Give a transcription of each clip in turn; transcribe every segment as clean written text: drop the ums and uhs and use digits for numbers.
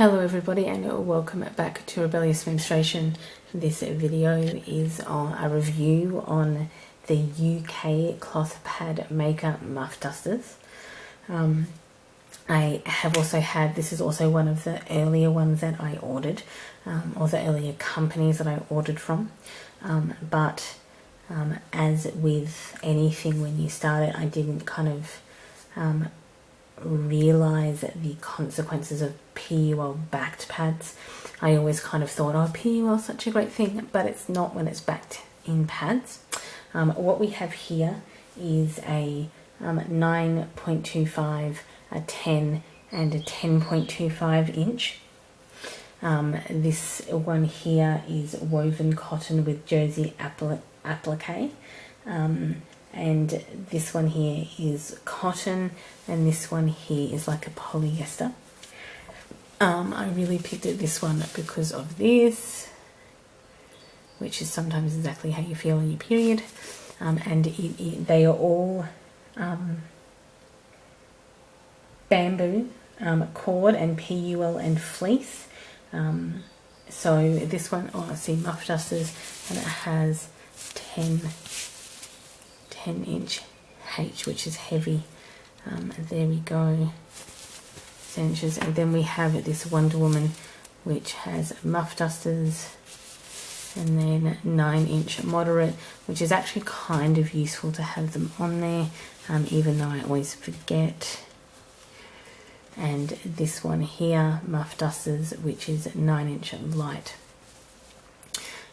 Hello everybody and welcome back to Rebellious Menstruation. This video is on a review on the UK cloth pad maker Muffdusters. I have also had, this is also one of the earlier ones that I ordered, or the earlier companies that I ordered from. But as with anything when you start it, I didn't kind of realize the consequences of PUL backed pads. I always kind of thought, oh, PUL is such a great thing, but it's not when it's backed in pads. What we have here is a 9.25, a 10 and a 10.25 inch. This one here is woven cotton with jersey applique. And this one here is cotton, and this one here is like a polyester. I really picked this one because of this, which is sometimes exactly how you feel in your period. And they are all bamboo, cord and PUL and fleece. So this one, I see Muffdusters, and it has 10 inch H, which is heavy. There we go, 10 inches. And then we have this Wonder Woman, which has Muffdusters, and then 9 inch moderate, which is actually kind of useful to have them on there, even though I always forget. And this one here, Muffdusters, which is 9 inch light.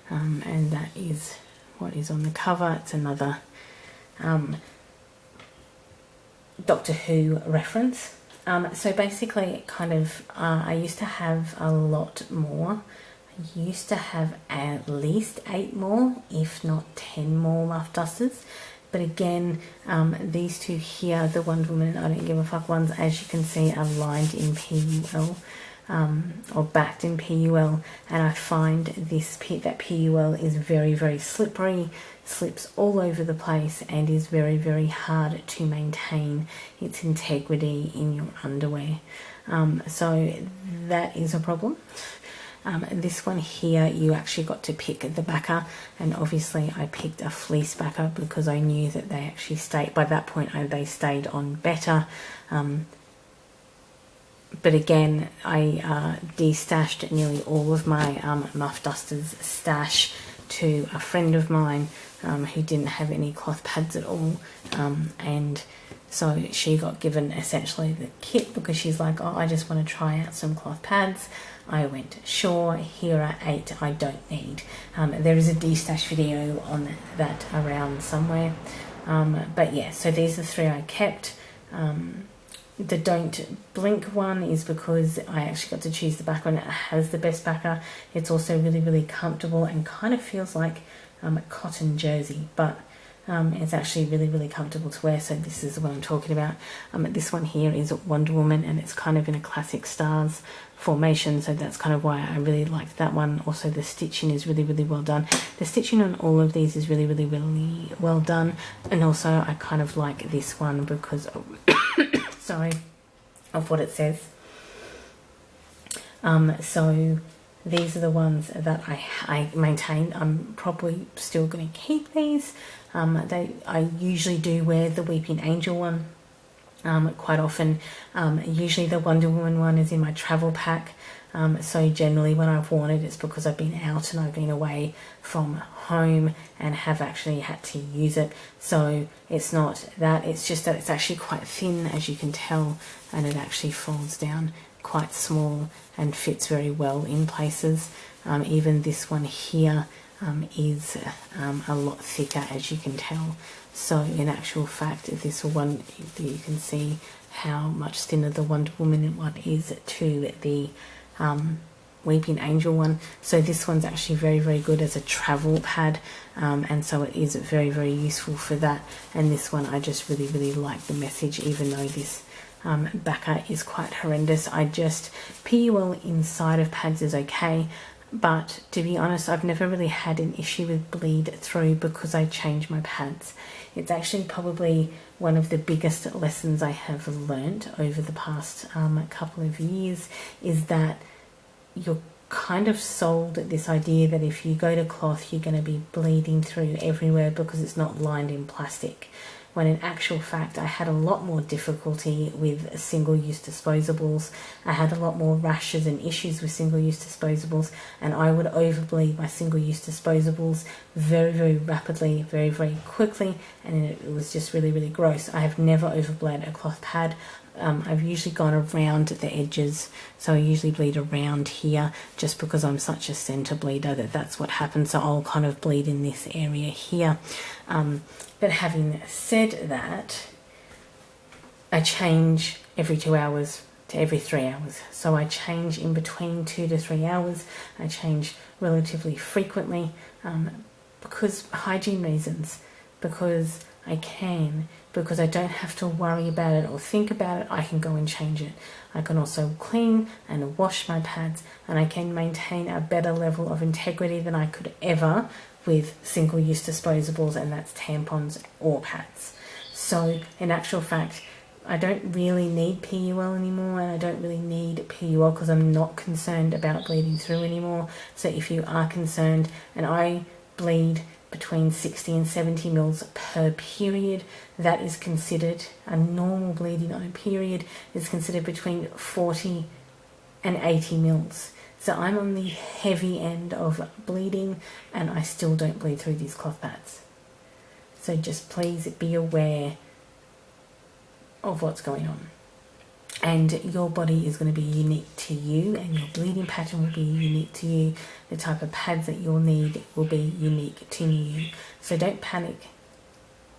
And that is what is on the cover. It's another Doctor Who reference. So basically, kind of, I used to have a lot more. I used to have at least 8 more, if not 10 more Muffdusters. But again, these two here, the Wonder Woman and I Don't Give a Fuck ones, as you can see, are lined in PUL. Or backed in PUL, and I find that PUL is very, very slippery, slips all over the place, and is very, very hard to maintain its integrity in your underwear. So that is a problem. This one here, you actually got to pick the backer, and obviously I picked a fleece backer because I knew that they actually stayed, by that point they stayed on better. But again, I destashed nearly all of my Muffdusters stash to a friend of mine who didn't have any cloth pads at all, and so she got given essentially the kit because she's like, oh, I just want to try out some cloth pads. I went, sure, here are 8 I don't need. There is a destash video on that around somewhere, but yeah, so these are 3 I kept. The Don't Blink one is because I actually got to choose the backer, and it has the best backer. It's also really, really comfortable and kind of feels like a cotton jersey, but it's actually really, really comfortable to wear. So this is what I'm talking about. This one here is Wonder Woman, and it's kind of in a classic stars formation, so that's kind of why I really liked that one. Also, the stitching is really, really well done. The stitching on all of these is really, really, really well done, and also I kind of like this one because of sorry, of what it says. So these are the ones that I maintained. I'm probably still going to keep these. I usually do wear the Weeping Angel one quite often. Usually the Wonder Woman one is in my travel pack. So generally when I've worn it, it's because I've been out and I've been away from home and have actually had to use it. So it's not that, it's just that it's actually quite thin, as you can tell, and it actually folds down quite small and fits very well in places. Even this one here is a lot thicker, as you can tell. So in actual fact, this one, you can see how much thinner the Wonder Woman one is to the Weeping Angel one. So this one's actually very, very good as a travel pad, and so it is very, very useful for that. And this one, I just really, really like the message, even though this backer is quite horrendous. PUL inside of pads is okay, but to be honest, I've never really had an issue with bleed through because I change my pads. It's actually probably one of the biggest lessons I have learned over the past couple of years, is that you're kind of sold this idea that if you go to cloth, you're going to be bleeding through everywhere because it's not lined in plastic. When in actual fact, I had a lot more difficulty with single-use disposables. I had a lot more rashes and issues with single-use disposables, and I would overbleed my single-use disposables very, very rapidly, very, very quickly, and it was just really, really gross. I have never overbled a cloth pad. I've usually gone around the edges, so I usually bleed around here just because I'm such a center bleeder that's what happens. So I'll kind of bleed in this area here. But having said that, I change every 2 hours to every 3 hours. So I change in between 2 to 3 hours. I change relatively frequently because hygiene reasons, because I can, because I don't have to worry about it or think about it. I can go and change it. I can also clean and wash my pads, and I can maintain a better level of integrity than I could ever with single-use disposables, and that's tampons or pads. So in actual fact, I don't really need PUL anymore, and I don't really need PUL because I'm not concerned about bleeding through anymore. So if you are concerned, and I bleed between 60 and 70 mils per period, that is considered a normal bleeding on a period is considered between 40 and 80 mils. So I'm on the heavy end of bleeding, and I still don't bleed through these cloth pads. So just please be aware of what's going on. And your body is going to be unique to you, and your bleeding pattern will be unique to you. The type of pads that you'll need will be unique to you. So don't panic.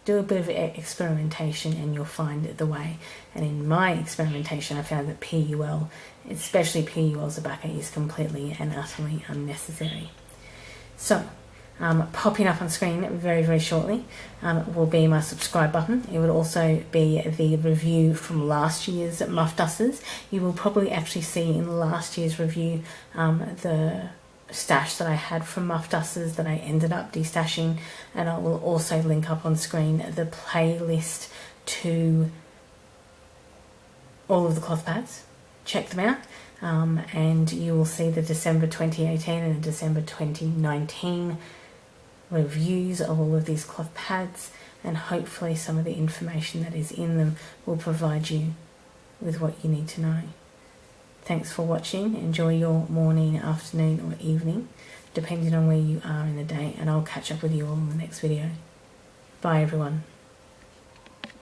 Do a bit of experimentation and you'll find the way. And in my experimentation, I found that PUL, especially PUL Zabaka, is completely and utterly unnecessary. So, popping up on screen very, very shortly will be my subscribe button. It will also be the review from last year's Muffdusters. You will probably actually see in last year's review the stash that I had from Muffdusters that I ended up destashing, and I will also link up on screen the playlist to all of the cloth pads. Check them out, and you will see the December 2018 and the December 2019 reviews of all of these cloth pads, and hopefully some of the information that is in them will provide you with what you need to know. Thanks for watching. Enjoy your morning, afternoon or evening, depending on where you are in the day, and I'll catch up with you all in the next video. Bye everyone.